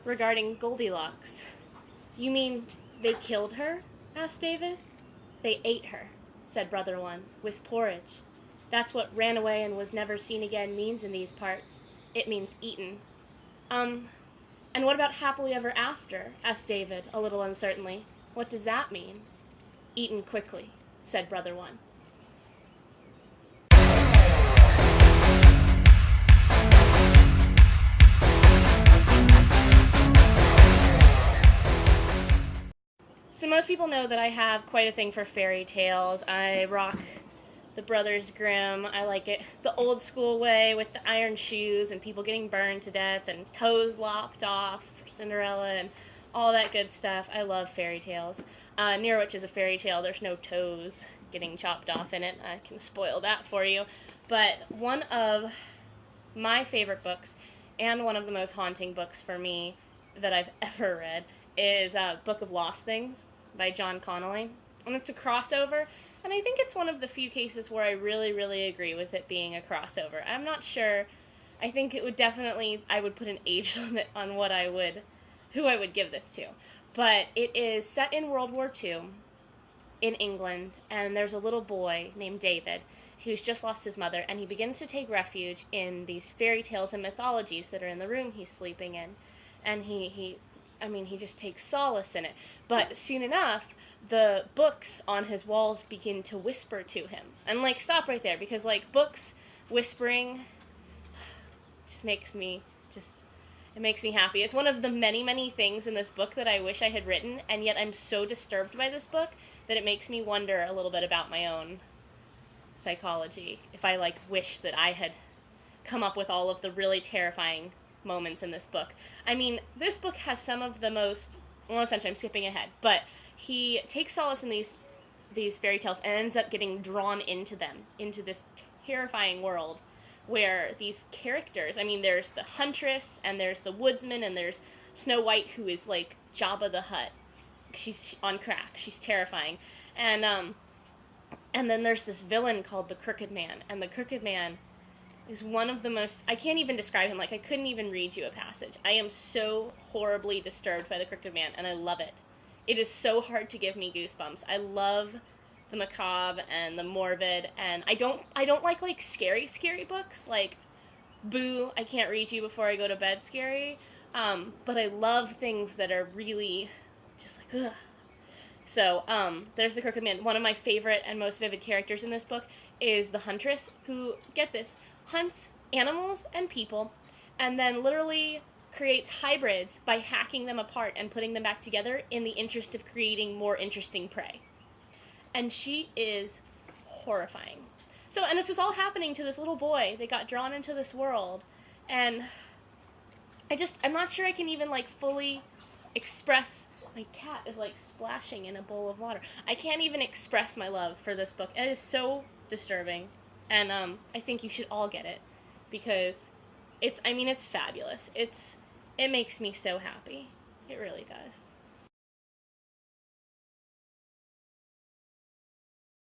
regarding Goldilocks. You mean they killed her? Asked David. They ate her, said Brother One, with porridge. That's what ran away and was never seen again means in these parts. It means eaten. Um, and what about happily ever after? Asked David, a little uncertainly. What does that mean? Eaten quickly, said Brother One. So most people know that I have quite a thing for fairy tales. I rock the Brothers Grimm. I like it the old school way with the iron shoes and people getting burned to death and toes lopped off for Cinderella and all that good stuff. I love fairy tales. Near which is a fairy tale. There's no toes getting chopped off in it. I can spoil that for you. But one of my favorite books and one of the most haunting books for me that I've ever read is Book of Lost Things by John Connolly. And it's a crossover, and I think it's one of the few cases where I really, really agree with it being a crossover. I'm not sure. I think it would definitely, I would put an age limit on who I would give this to. But it is set in World War II in England, and there's a little boy named David who's just lost his mother, and he begins to take refuge in these fairy tales and mythologies that are in the room he's sleeping in. And he just takes solace in it. But soon enough, the books on his walls begin to whisper to him. And, stop right there, because, books whispering it makes me happy. It's one of the many, many things in this book that I wish I had written, and yet I'm so disturbed by this book that it makes me wonder a little bit about my own psychology. If I, wish that I had come up with all of the really terrifying moments in this book. I mean, this book has some of the most, well, essentially I'm skipping ahead, but he takes solace in these fairy tales and ends up getting drawn into them, into this terrifying world where these characters, there's the huntress, and there's the woodsman, and there's Snow White, who is like Jabba the Hutt. She's on crack. She's terrifying. And then there's this villain called the Crooked Man, and the Crooked Man is one of the most, I can't even describe him, I couldn't even read you a passage. I am so horribly disturbed by the Crooked Man, and I love it. It is so hard to give me goosebumps. I love the macabre and the morbid, and I don't like scary books, like Boo, I can't read you before I go to bed scary, but I love things that are really just ugh. So, there's the Crooked Man. One of my favorite and most vivid characters in this book is the huntress, who, get this, hunts animals and people, and then literally creates hybrids by hacking them apart and putting them back together in the interest of creating more interesting prey. And she is horrifying. So, and this is all happening to this little boy. They got drawn into this world, and I'm not sure I can even, fully express. My cat is, splashing in a bowl of water. I can't even express my love for this book. It is so disturbing, and I think you should all get it, because it's fabulous. It makes me so happy. It really does.